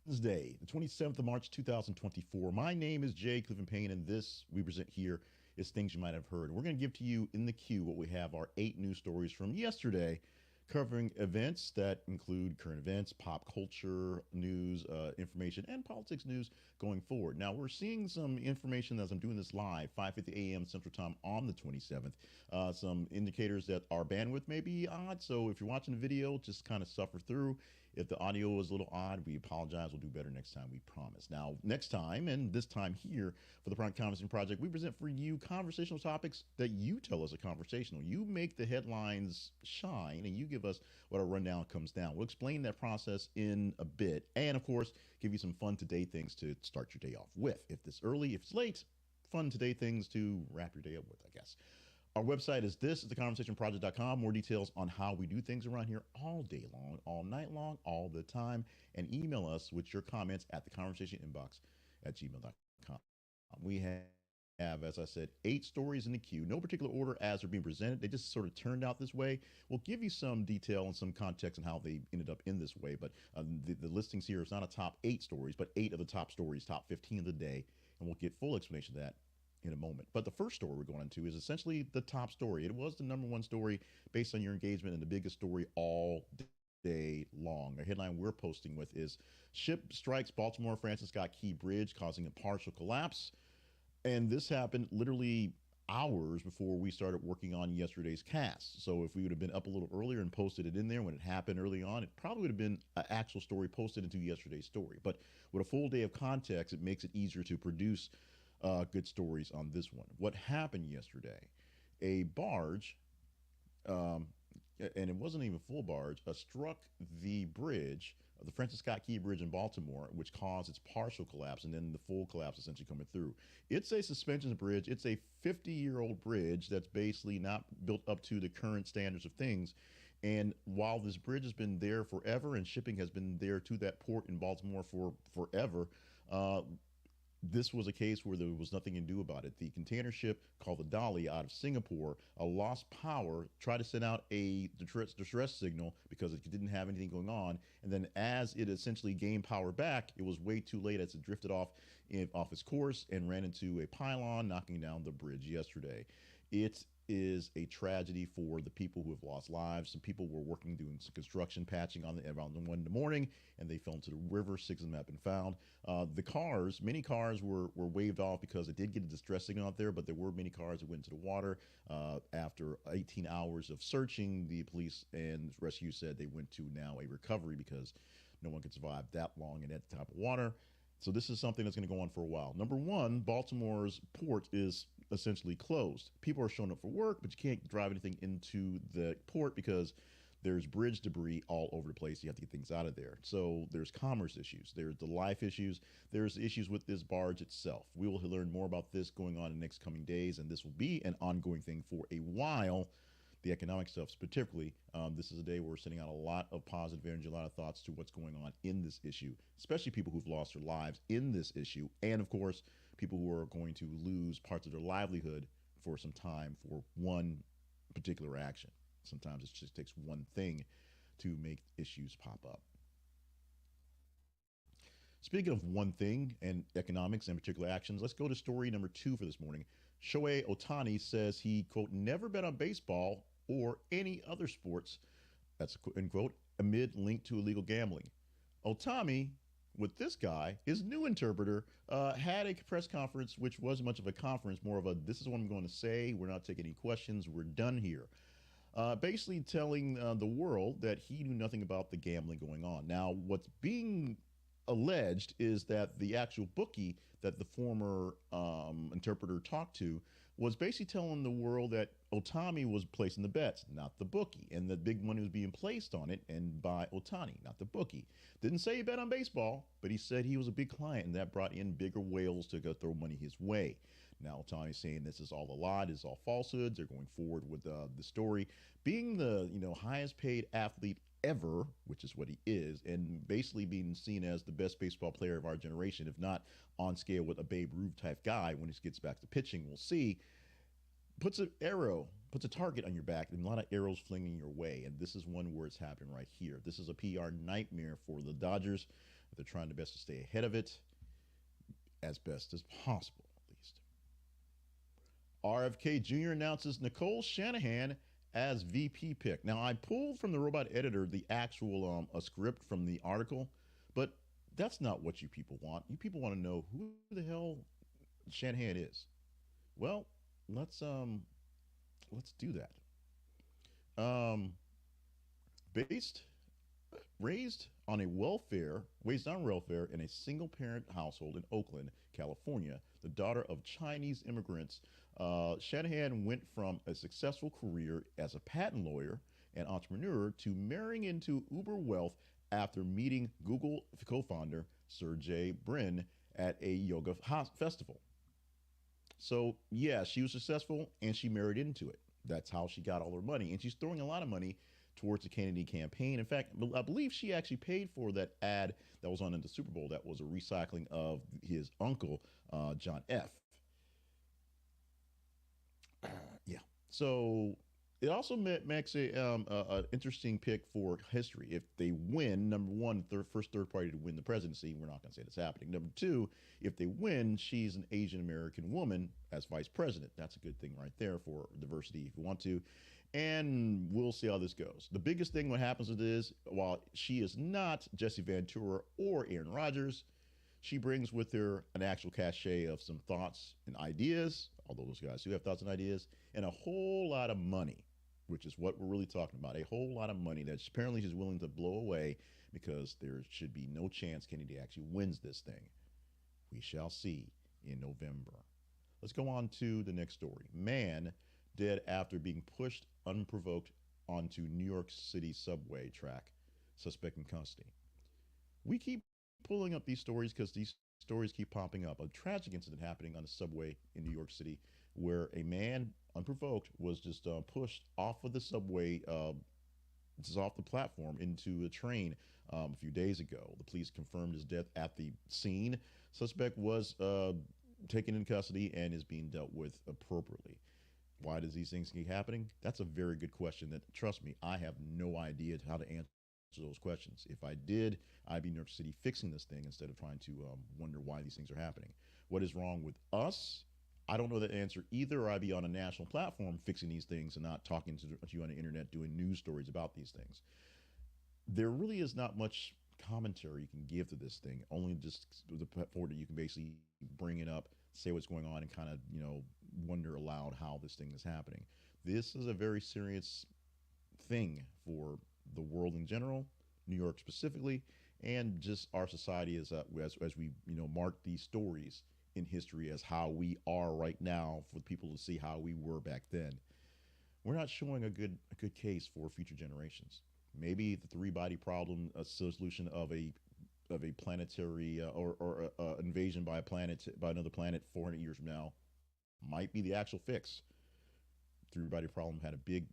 Wednesday, the 27th of March, 2024. My name is Jay Clifton Payne, and this we present here is things you might have heard. We're going to give to you in the queue what we have are 8 news stories from yesterday covering events that include current events, pop culture news, information, and politics news going forward. Now, we're seeing some information as I'm doing this live, 5:50 a.m. Central Time on the 27th. Some indicators that our bandwidth may be odd, so if you're watching the video, just kind of suffer through. If the audio is a little odd, we apologize. We'll do better next time, we promise. Now, next time, and this time here for the Prime Conversation Project, we present for you conversational topics that you tell us are conversational. You make the headlines shine, and you give us what our rundown comes down. We'll explain that process in a bit, and of course, give you some fun today things to start your day off with. If it's early, if it's late, fun today things to wrap your day up with, I guess. Our website is theconversationproject.com. More details on how we do things around here all day long, all night long, all the time. And email us with your comments at theconversationinbox@gmail.com. We have, as I said, 8 stories in the queue. No particular order as they're being presented. They just sort of turned out this way. We'll give you some detail and some context on how they ended up in this way. But the listings here is not a top 8 stories, but 8 of the top stories, top 15 of the day. And we'll get full explanation of that in a moment. But the first story we're going into is essentially the top story. It was the #1 story based on your engagement and the biggest story all day long. The headline we're posting with is Ship Strikes Baltimore Francis Scott Key Bridge, causing a partial collapse. And this happened literally hours before we started working on yesterday's cast. So if we would have been up a little earlier and posted it in there when it happened early on, it probably would have been an actual story posted into yesterday's story. But with a full day of context, it makes it easier to produce good stories on this one. What happened yesterday? A barge, and it wasn't even full barge, struck the bridge, the Francis Scott Key Bridge in Baltimore, which caused its partial collapse and then the full collapse essentially coming through. It's a suspension bridge. It's a 50-year-old bridge that's basically not built up to the current standards of things. And while this bridge has been there forever and shipping has been there to that port in Baltimore for forever, this was a case where there was nothing to do about it. The container ship called the Dolly out of Singapore lost power, tried to send out a distress signal because it didn't have anything going on. And then as it essentially gained power back, it was way too late as it drifted off its course and ran into a pylon, knocking down the bridge yesterday. It is a tragedy for the people who have lost lives. Some people were working, doing some construction, patching on around 1 in the morning, and they fell into the river. 6 of them have been found. Many cars were waved off because it did get a distress signal out there, but there were many cars that went into the water. After 18 hours of searching, the police and rescue said they went to now a recovery because no one could survive that long in that type of water. So this is something that's going to go on for a while. #1, Baltimore's port is essentially closed. People are showing up for work, but you can't drive anything into the port because there's bridge debris all over the place. You have to get things out of there. So there's commerce issues. There's the life issues. There's issues with this barge itself. We will learn more about this going on in the next coming days, and this will be an ongoing thing for a while. The economic stuff, particularly, this is a day where we're sending out a lot of positive energy, a lot of thoughts to what's going on in this issue, especially people who've lost their lives in this issue. And of course, people who are going to lose parts of their livelihood for some time for one particular action. Sometimes it just takes one thing to make issues pop up. Speaking of one thing and economics and particular actions, let's go to story #2 for this morning. Shohei Ohtani says he, quote, never bet on baseball or any other sports, that's end quote, amid link to illegal gambling. Ohtani, with this guy, his new interpreter, had a press conference, which wasn't much of a conference, more of a, this is what I'm going to say. We're not taking any questions. We're done here. Basically telling the world that he knew nothing about the gambling going on. Now, what's being alleged is that the actual bookie that the former interpreter talked to was basically telling the world that Ohtani was placing the bets, not the bookie, and the big money was being placed on it and by Ohtani, not the bookie. Didn't say he bet on baseball, but he said he was a big client, and that brought in bigger whales to go throw money his way. Now Ohtani's saying this is all a lie, this is all falsehoods. They're going forward with the story. Being the highest paid athlete ever, which is what he is, and basically being seen as the best baseball player of our generation, if not on scale with a Babe Ruth type guy when he gets back to pitching, we'll see, puts a target on your back and a lot of arrows flinging your way. And this is one where it's happening right here. This is a PR nightmare for the Dodgers. They're trying their best to stay ahead of it as best as possible, at least. RFK Jr. announces Nicole Shanahan as VP pick. Now, I pulled from the robot editor the actual a script from the article, but that's not what you people want. You people want to know who the hell Shanahan is. Well, let's do that. Based raised on welfare in a single parent household in Oakland, California, the daughter of Chinese immigrants. Shanahan went from a successful career as a patent lawyer and entrepreneur to marrying into uber wealth after meeting Google co-founder Sergey Brin at a yoga festival. So yeah, she was successful and she married into it. That's how she got all her money. And she's throwing a lot of money towards the Kennedy campaign. In fact, I believe she actually paid for that ad that was on in the Super Bowl. That was a recycling of his uncle, John F. Yeah. So it also makes a interesting pick for history. If they win, number one, first third party to win the presidency, we're not going to say that's happening. Number two, if they win, she's an Asian American woman as vice president. That's a good thing right there for diversity if you want to. And we'll see how this goes. The biggest thing what happens with this, while she is not Jesse Ventura or Aaron Rodgers, she brings with her an actual cachet of some thoughts and ideas, although those guys do have thoughts and ideas, and a whole lot of money, which is what we're really talking about. A whole lot of money that apparently she's willing to blow away because there should be no chance Kennedy actually wins this thing. We shall see in November. Let's go on to the next story. Man dead after being pushed unprovoked onto New York City subway track, suspect in custody. We keep pulling up these stories because these stories keep popping up. A tragic incident happening on the subway in New York City where a man, unprovoked, was just pushed off of the subway, just off the platform into a train a few days ago. The police confirmed his death at the scene. Suspect was taken in custody and is being dealt with appropriately. Why does these things keep happening? That's a very good question that, trust me, I have no idea how to answer those questions. If I did, I'd be in New York City fixing this thing instead of trying to wonder why these things are happening. What is wrong with us? I don't know that answer either, or I'd be on a national platform fixing these things and not talking to you on the internet doing news stories about these things. There really is not much commentary you can give to this thing, only just the forward that you can basically bring it up, say what's going on, and kind of, wonder aloud how this thing is happening. This is a very serious thing for the world in general, New York specifically, and just our society as we mark these stories in history as how we are right now for people to see how we were back then. We're not showing a good case for future generations. Maybe the three-body problem, a solution of a planetary or invasion by another planet 400 years from now, might be the actual fix. Three-body problem had a big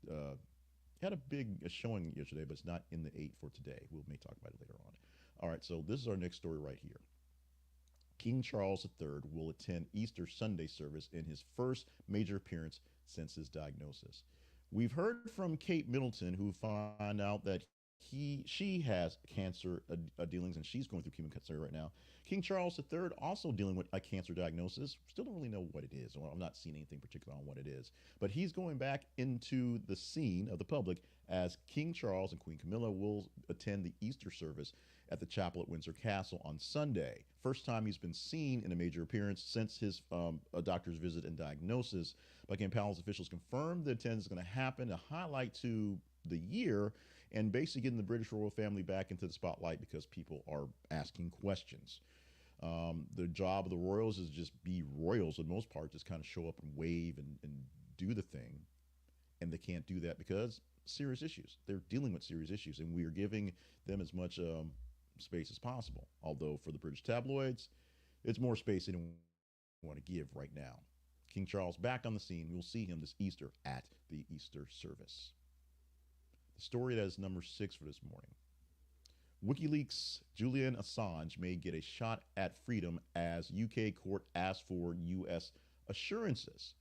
showing yesterday, but it's not in the 8 for today. We may talk about it later on. All right, so this is our next story right here. King Charles III will attend Easter Sunday service in his first major appearance since his diagnosis. We've heard from Kate Middleton, who found out that she has cancer dealings, and she's going through chemotherapy right now. King Charles III also dealing with a cancer diagnosis. Still don't really know what it is, or I'm not seeing anything particular on what it is. But he's going back into the scene of the public as King Charles and Queen Camilla will attend the Easter service at the chapel at Windsor Castle on Sunday. First time he's been seen in a major appearance since his doctor's visit and diagnosis. Buckingham Palace officials confirmed the attendance is going to happen, a highlight to the year, and basically getting the British royal family back into the spotlight because people are asking questions. The job of the royals is just be royals for the most part, just kind of show up and wave and do the thing. And they can't do that because serious issues. They're dealing with serious issues, and we are giving them as much space as possible. Although for the British tabloids, it's more space they don't want to give right now. King Charles back on the scene. We'll see him this Easter at the Easter service. The story that is number 6 for this morning. WikiLeaks Julian Assange may get a shot at freedom as UK court asks for U.S. assurances.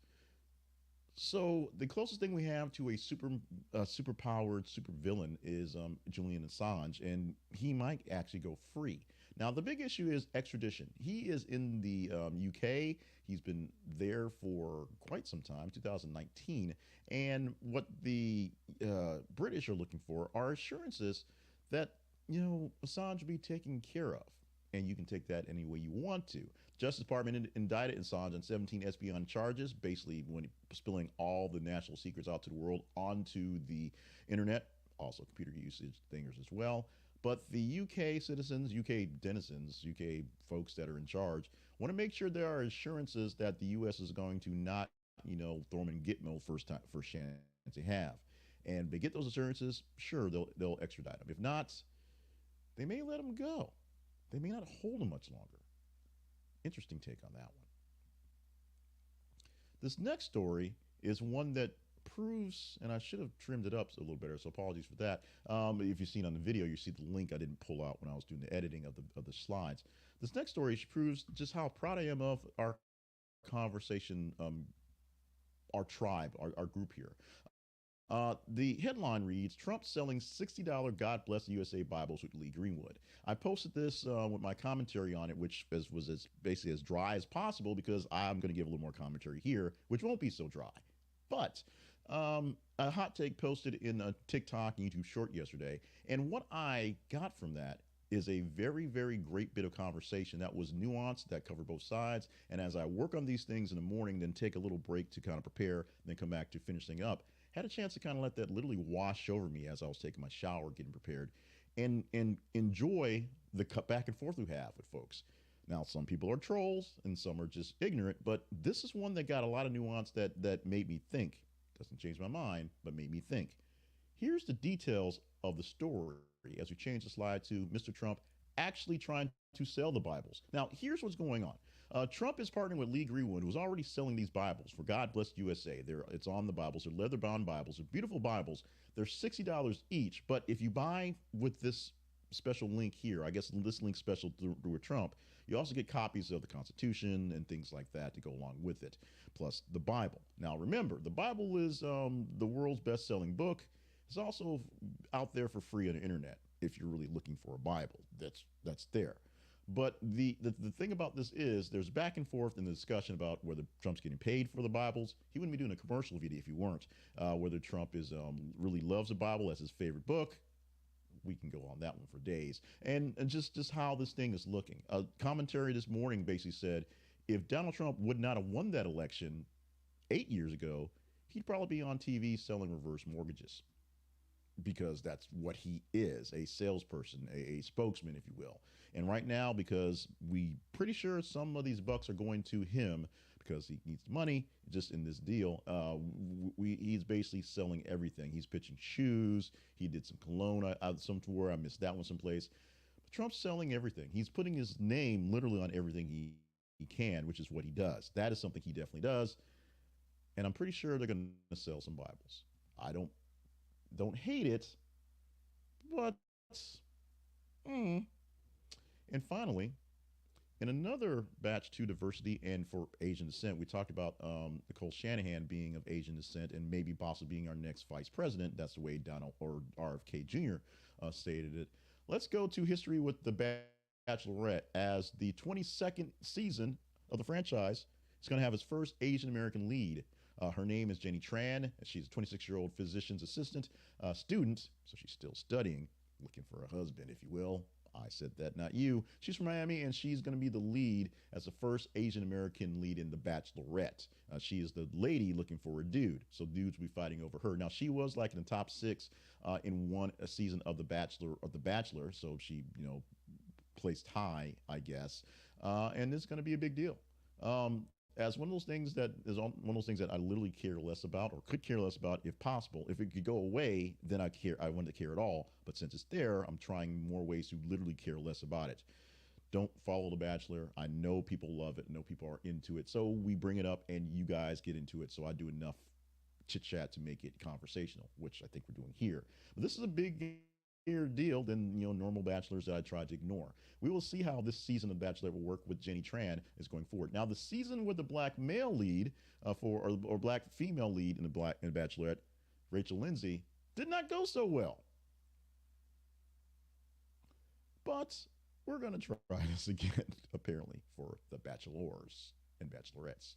So the closest thing we have to a superpowered supervillain is Julian Assange, and he might actually go free. Now, the big issue is extradition. He is in the UK. He's been there for quite some time, 2019. And what the British are looking for are assurances that, Assange will be taken care of. And you can take that any way you want to. Justice Department indicted Assange on 17 espionage charges, basically when spilling all the national secrets out to the world onto the internet, also computer usage things as well. But the UK citizens, UK denizens, UK folks that are in charge want to make sure there are assurances that the US is going to not, throw them in Gitmo first chance they have. And if they get those assurances, sure, they'll extradite them. If not, they may let them go. They may not hold them much longer. Interesting take on that one. This next story is one that proves, and I should have trimmed it up a little better, so apologies for that. If you've seen on the video, you see the link I didn't pull out when I was doing the editing of the slides. This next story proves just how proud I am of our conversation, our tribe, our group here. The headline reads, Trump selling $60 God Bless the U.S.A. Bibles with Lee Greenwood. I posted this with my commentary on it, which was basically as dry as possible because I'm going to give a little more commentary here, which won't be so dry. But a hot take posted in a TikTok and YouTube short yesterday. And what I got from that is a very, very great bit of conversation that was nuanced, that covered both sides. And as I work on these things in the morning, then take a little break to kind of prepare, and then come back to finishing up, had a chance to kind of let that literally wash over me as I was taking my shower, getting prepared, and enjoy the back and forth we have with folks. Now, some people are trolls and some are just ignorant, but this is one that got a lot of nuance that made me think. Doesn't change my mind, but made me think. Here's the details of the story as we change the slide to Mr. Trump actually trying to sell the Bibles. Now, here's what's going on. Trump is partnering with Lee Greenwood, who's already selling these Bibles for God Bless USA. It's on the Bibles. They're leather-bound Bibles. They're beautiful Bibles. They're $60 each. But if you buy with this special link here, I guess this link special through Trump, you also get copies of the Constitution and things like that to go along with it, plus the Bible. Now, remember, the Bible is the world's best-selling book. It's also out there for free on the internet if you're really looking for a Bible. That's there. But the thing about this is there's back and forth in the discussion about whether Trump's getting paid for the Bibles. He wouldn't be doing a commercial video if he weren't. Whether Trump really loves the Bible as his favorite book. We can go on that one for days. And just how this thing is looking. A commentary this morning basically said, if Donald Trump would not have won that election 8 years ago, he'd probably be on TV selling reverse mortgages. Because that's what he is, a salesperson, a spokesman, if you will. And right now, because we pretty sure some of these bucks are going to him because he needs money just in this deal, he's basically selling everything. He's pitching shoes. He did some cologne somewhere. I missed that one someplace. But Trump's selling everything. He's putting his name literally on everything he can, which is what he does. That is something he definitely does. And I'm pretty sure they're going to sell some Bibles. I don't hate it, but And finally, in another batch to diversity and for Asian descent, we talked about Nicole Shanahan being of Asian descent and maybe possibly being our next vice president. That's the way Donald or RFK Jr. Stated it. Let's go to history with the Bachelorette, as the 22nd season of the franchise is going to have its first Asian American lead. Her name is Jenny Tran. She's a 26-year-old physician's assistant student, so she's still studying, looking for a husband, if you will. I said that, not you. She's from Miami, and she's going to be the lead as the first Asian American lead in The Bachelorette. She is the lady looking for a dude, so dudes will be fighting over her. Now, she was like in the top 6 in one season of The Bachelor, so she, placed high, I guess. And it's going to be a big deal. As one of those things that I literally care less about, or could care less about if possible. If it could go away, then I wouldn't care at all. But since it's there, I'm trying more ways to literally care less about it. Don't follow The Bachelor. I know people love it. I know people are into it. So we bring it up and you guys get into it. So I do enough chit chat to make it conversational, which I think we're doing here. But this is a bigger deal than normal bachelors that I tried to ignore. We will see how this season of Bachelor will work with Jenny Tran is going forward. Now, the season with the black male lead or black female lead in the Bachelorette, Rachel Lindsay, did not go so well. But we're going to try this again, apparently, for the bachelors and bachelorettes.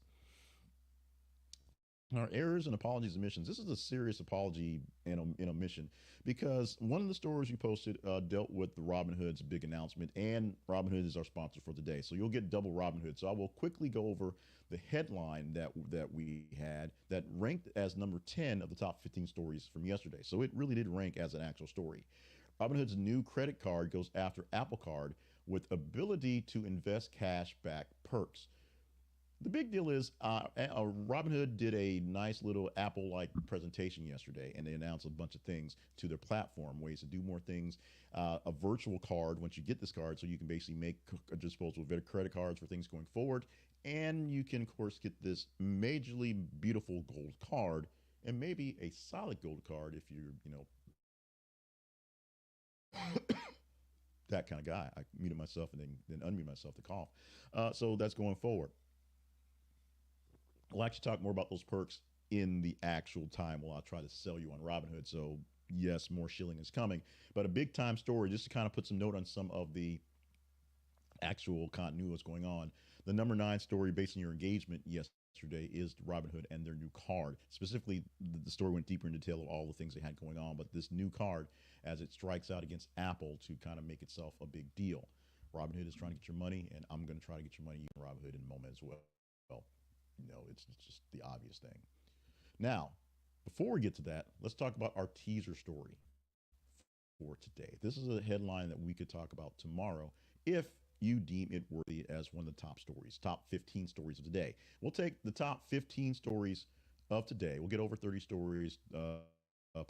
Our errors and apologies and omissions. This is a serious apology and omission because one of the stories you posted dealt with the Robinhood's big announcement, and Robinhood is our sponsor for today. So you'll get double Robinhood. So I will quickly go over the headline that we had that ranked as number 10 of the top 15 stories from yesterday. So it really did rank as an actual story. Robinhood's new credit card goes after Apple Card with ability to invest cash back perks. The big deal is Robinhood did a nice little Apple-like presentation yesterday, and they announced a bunch of things to their platform, ways to do more things. A virtual card once you get this card, so you can basically make disposable credit cards for things going forward, and you can of course get this majorly beautiful gold card, and maybe a solid gold card if you're that kind of guy. I muted myself and then unmuted myself to cough. So that's going forward. We'll actually talk more about those perks in the actual time while I try to sell you on Robinhood. So yes, more shilling is coming, but a big time story just to kind of put some note on some of the actual continuity what's going on. The number 9 story based on your engagement yesterday is Robinhood and their new card. Specifically, the story went deeper in detail of all the things they had going on, but this new card as it strikes out against Apple to kind of make itself a big deal. Robinhood is trying to get your money, and I'm going to try to get your money in Robinhood in a moment as well. It's just the obvious thing. Now, before we get to that, let's talk about our teaser story for today. This is a headline that we could talk about tomorrow if you deem it worthy as one of the top stories, top 15 stories of the day. We'll take the top 15 stories of today. We'll get over 30 stories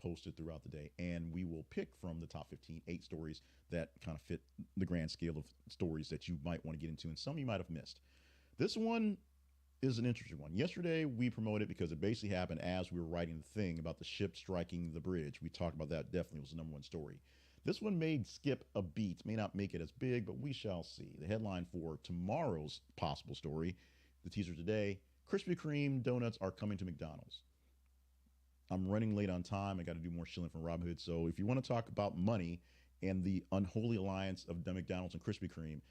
posted throughout the day, and we will pick from the top 15, 8 stories that kind of fit the grand scale of stories that you might want to get into, and some you might have missed. This one is an interesting one. Yesterday, we promoted because it basically happened as we were writing the thing about the ship striking the bridge. We talked about that. Definitely was the number 1 story. This one may skip a beat, may not make it as big, but we shall see. The headline for tomorrow's possible story, the teaser today, Krispy Kreme donuts are coming to McDonald's. I'm running late on time. I got to do more shilling from Robinhood. So if you want to talk about money and the unholy alliance of McDonald's and Krispy Kreme,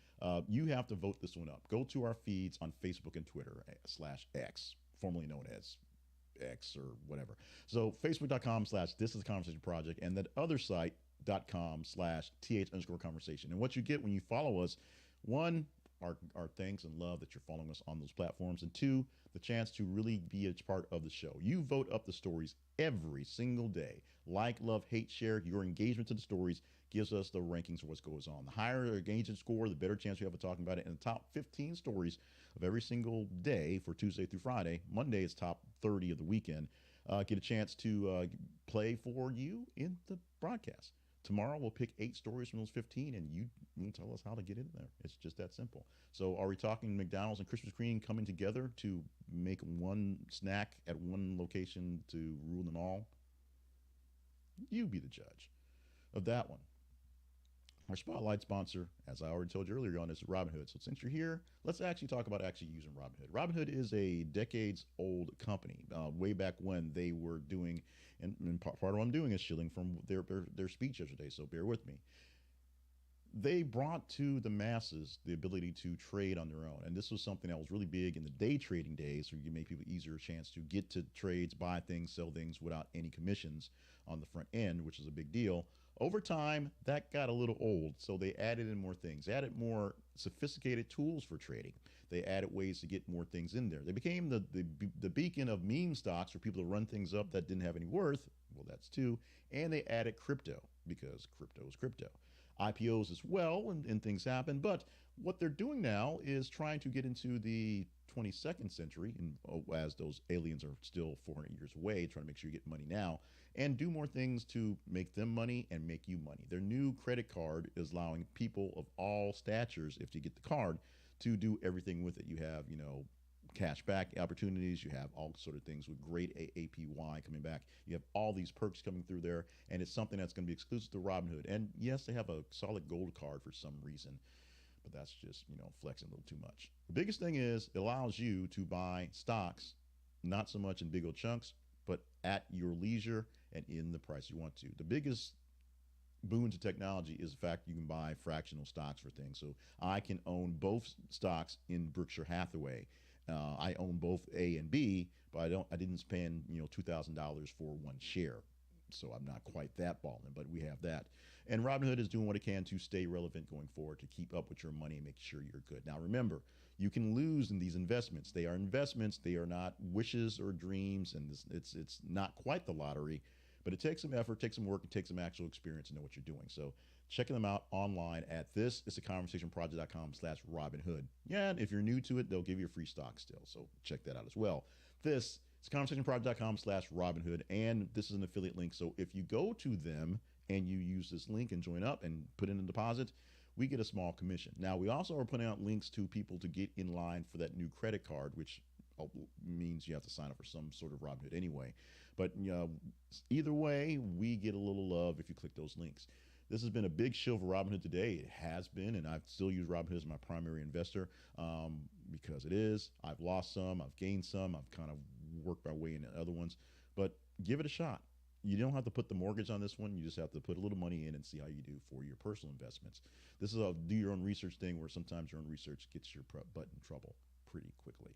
you have to vote this one up. Go to our feeds on Facebook and Twitter /X, formerly known as X or whatever. So facebook.com/this is the conversation project, and that other site.com/th_conversation. And what you get when you follow us, one, our thanks and love that you're following us on those platforms, and 2, the chance to really be a part of the show. You vote up the stories every single day. Like, love, hate, share. Your engagement to the stories gives us the rankings of what goes on. The higher your engagement score, the better chance we have of talking about it. And the top 15 stories of every single day for Tuesday through Friday. Monday is top 30 of the weekend. Get a chance to play for you in the broadcast. Tomorrow we'll pick 8 stories from those 15, and you will tell us how to get in there. It's just that simple. So are we talking McDonald's and Krispy Kreme coming together to make one snack at one location to rule them all? You be the judge of that one. Our spotlight sponsor, as I already told you earlier on, is Robinhood. So since you're here, let's actually talk about actually using Robinhood. Robinhood is a decades-old company. Way back when they were doing, and part of what I'm doing is shilling from their speech yesterday, so bear with me. They brought to the masses the ability to trade on their own. And this was something that was really big in the day trading days, so you make people easier chance to get to trades, buy things, sell things without any commissions on the front end, which is a big deal. Over time, that got a little old, so they added in more things, added more sophisticated tools for trading. They added ways to get more things in there. They became the beacon of meme stocks for people to run things up that didn't have any worth. Well, that's 2. And they added crypto because crypto is crypto. IPOs as well, and things happen. But what they're doing now is trying to get into the 22nd century, and as those aliens are still 400 years away, trying to make sure you get money now, and do more things to make them money and make you money. Their new credit card is allowing people of all statures, if you get the card, to do everything with it. You have, cash back opportunities. You have all sort of things with great APY coming back. You have all these perks coming through there, and it's something that's going to be exclusive to Robinhood. And yes, they have a solid gold card for some reason, but that's just, flexing a little too much. The biggest thing is it allows you to buy stocks, not so much in big old chunks, but at your leisure and in the price you want to. The biggest boons of technology is the fact you can buy fractional stocks for things. So I can own both stocks in Berkshire Hathaway. I own both A and B, but I didn't spend $2,000 for one share. So I'm not quite that balling, but we have that. And Robinhood is doing what it can to stay relevant going forward, to keep up with your money and make sure you're good. Now remember, you can lose in these investments. They are investments. They are not wishes or dreams, and it's not quite the lottery. But it takes some effort, takes some work, it takes some actual experience to know what you're doing. So checking them out online at thisistheconversationproject.com/Robinhood. Yeah, and if you're new to it, they'll give you a free stock still. So check that out as well. This is conversationproject.com/Robinhood, and this is an affiliate link. So if you go to them and you use this link and join up and put in a deposit, we get a small commission. Now, we also are putting out links to people to get in line for that new credit card, which means you have to sign up for some sort of Robinhood anyway. But either way, we get a little love if you click those links. This has been a big shill for Robinhood today. It has been, and I still use Robinhood as my primary investor because it is. I've lost some, I've gained some, I've kind of worked my way into other ones, but give it a shot. You don't have to put the mortgage on this one. You just have to put a little money in and see how you do for your personal investments. This is a do your own research thing where sometimes your own research gets your butt in trouble pretty quickly.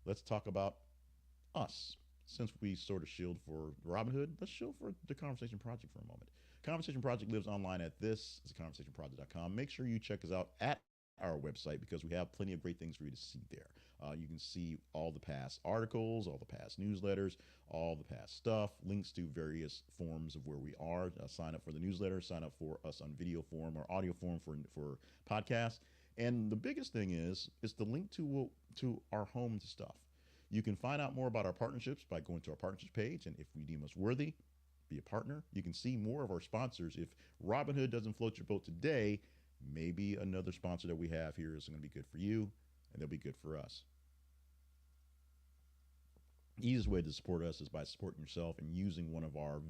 Let's talk about us. Since we sort of shield for Robinhood, let's shield for the Conversation Project for a moment. Conversation Project lives online at thisistheconversationproject.com. Make sure you check us out at our website because we have plenty of great things for you to see there. You can see all the past articles, all the past newsletters, all the past stuff, links to various forms of where we are. Sign up for the newsletter, sign up for us on video form or audio form for podcasts. And the biggest thing is the link to our home stuff. You can find out more about our partnerships by going to our partnerships page. And if we deem us worthy, be a partner. You can see more of our sponsors. If Robinhood doesn't float your boat today, maybe another sponsor that we have here is going to be good for you, and they'll be good for us. The easiest way to support us is by supporting yourself and using one of our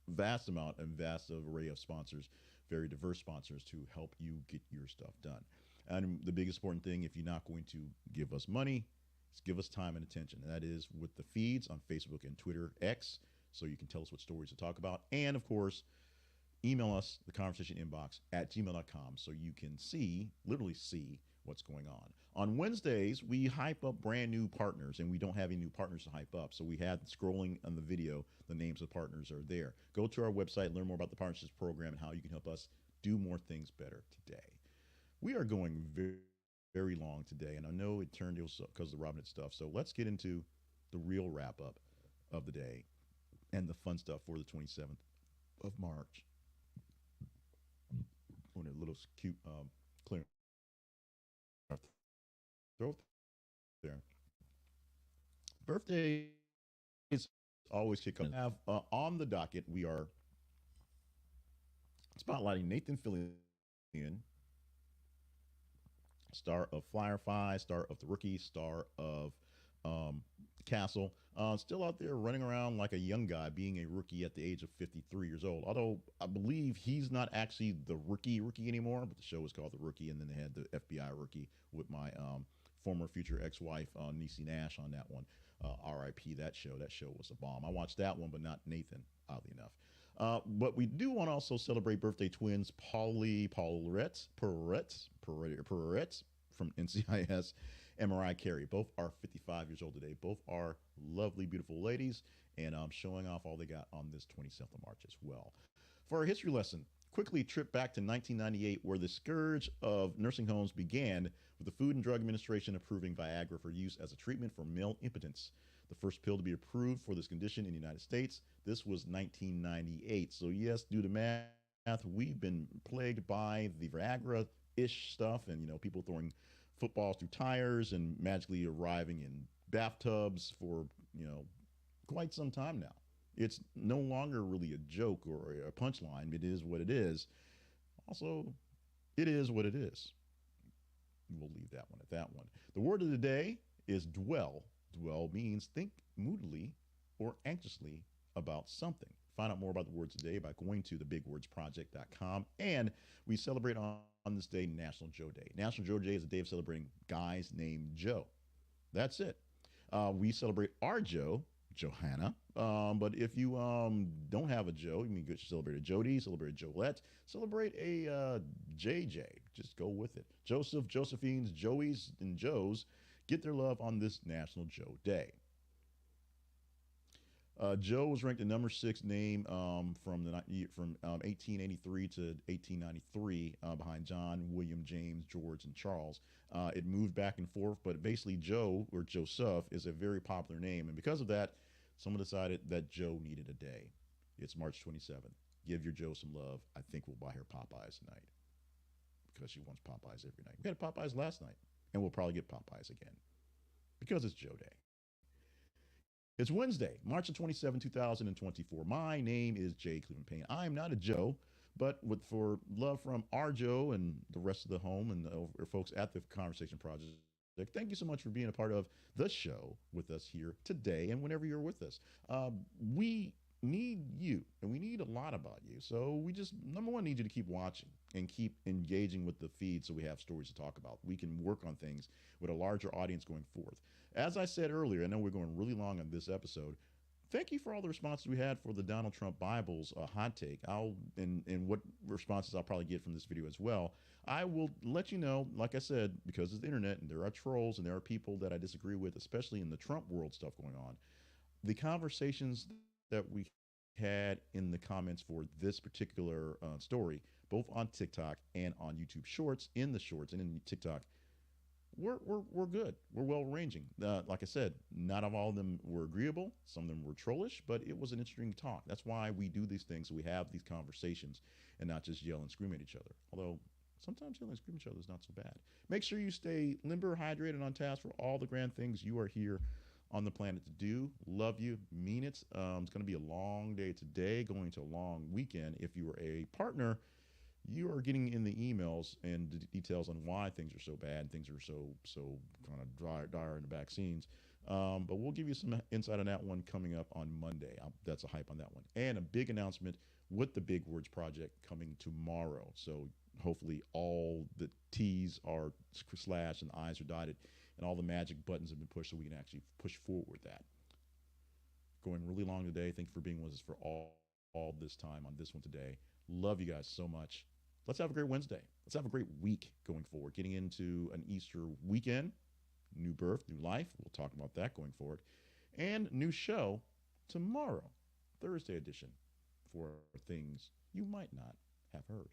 vast array of sponsors, very diverse sponsors to help you get your stuff done. And the biggest important thing, if you're not going to give us money, is give us time and attention. And that is with the feeds on Facebook and Twitter, X, so you can tell us what stories to talk about. And of course, email us, the conversation inbox at gmail.com, so you can literally see what's going on. On Wednesdays, we hype up brand new partners, and we don't have any new partners to hype up. So we had scrolling on the video, the names of partners are there. Go to our website, learn more about the partnerships program and how you can help us do more things better today. We are going very, very long today, and I know it turned because of the Robinhood stuff. So let's get into the real wrap up of the day and the fun stuff for the 27th of March. On a little cute clear throat there. Birthday is always kick up. Have on the docket, we are spotlighting Nathan Fillion, star of Firefly, star of The Rookie, star of Castle, still out there running around like a young guy, being a rookie at the age of 53 years old. Although I believe he's not actually the rookie anymore, but the show was called The Rookie, and then they had the FBI Rookie with my former future ex-wife, Niecy Nash, on that one. R.I.P. that show. That show was a bomb. I watched that one, but not Nathan, oddly enough. But we do want to also celebrate birthday twins, Paulette from NCIS, and Mariah Carey. Both are 55 years old today. Both are lovely, beautiful ladies, and showing off all they got on this 27th of March as well. For our history lesson, quickly trip back to 1998, where the scourge of nursing homes began with the Food and Drug Administration approving Viagra for use as a treatment for male impotence. The first pill to be approved for this condition in the United States. This was 1998. So yes, due to math, we've been plagued by the Viagra-ish stuff, and people throwing footballs through tires and magically arriving in bathtubs for quite some time now. It's no longer really a joke or a punchline. It is what it is. Also, it is what it is. We'll leave that one at that one. The word of the day is dwell. Dwell means think moodily or anxiously about something. Find out more about the words today by going to thebigwordsproject.com. And we celebrate on this day National Joe Day. National Joe Day is a day of celebrating guys named Joe. That's it. We celebrate our Joe, Johanna. But if you don't have a Joe, you mean good celebrate a Jody, celebrate a Jolette, celebrate a JJ. Just go with it. Joseph, Josephines, Joeys, and Joes get their love on this National Joe Day. Joe was ranked the number six name from 1883 to 1893, behind John, William, James, George, and Charles. It moved back and forth, but basically Joe or Joseph is a very popular name, and because of that, someone decided that Joe needed a day. It's March 27th. Give your Joe some love. I think we'll buy her Popeyes tonight because she wants Popeyes every night. We had Popeyes last night, and we'll probably get Popeyes again because it's Joe Day. It's Wednesday, March the 27th, 2024. My name is Jay Cleveland Payne. I am not a Joe, but for love from our Joe and the rest of the home and the folks at the Conversation Project, thank you so much for being a part of the show with us here today and whenever you're with us. We need you, and we need a lot about you. So we just, number one, need you to keep watching and keep engaging with the feed so we have stories to talk about. We can work on things with a larger audience going forth. As I said earlier, I know we're going really long on this episode. Thank you for all the responses we had for the Donald Trump Bible's hot take. And what responses I'll probably get from this video as well. I will let you know, like I said, because it's the internet and there are trolls and there are people that I disagree with, especially in the Trump world stuff going on. The conversations that we had in the comments for this particular story, both on TikTok and on YouTube Shorts, in the Shorts and in TikTok, we're good. We're well ranging. Like I said, not all of them were agreeable. Some of them were trollish, but it was an interesting talk. That's why we do these things. So we have these conversations and not just yell and scream at each other. Although sometimes yelling and screaming at each other is not so bad. Make sure you stay limber, hydrated, and on task for all the grand things you are here on the planet to do. Love you, mean it. It's going to be a long day today, going to a long weekend. If you are a partner, you are getting in the emails and the details on why things are so bad, things are so kind of dire in the back scenes. But we'll give you some insight on that one coming up on Monday. That's a hype on that one. And a big announcement with the Big Words Project coming tomorrow. So hopefully all the T's are slashed and the I's are dotted and all the magic buttons have been pushed so we can actually push forward with that. Going really long today. Thank you for being with us for all this time on this one today. Love you guys so much. Let's have a great Wednesday. Let's have a great week going forward. Getting into an Easter weekend, new birth, new life. We'll talk about that going forward. And new show tomorrow, Thursday edition, for things you might not have heard.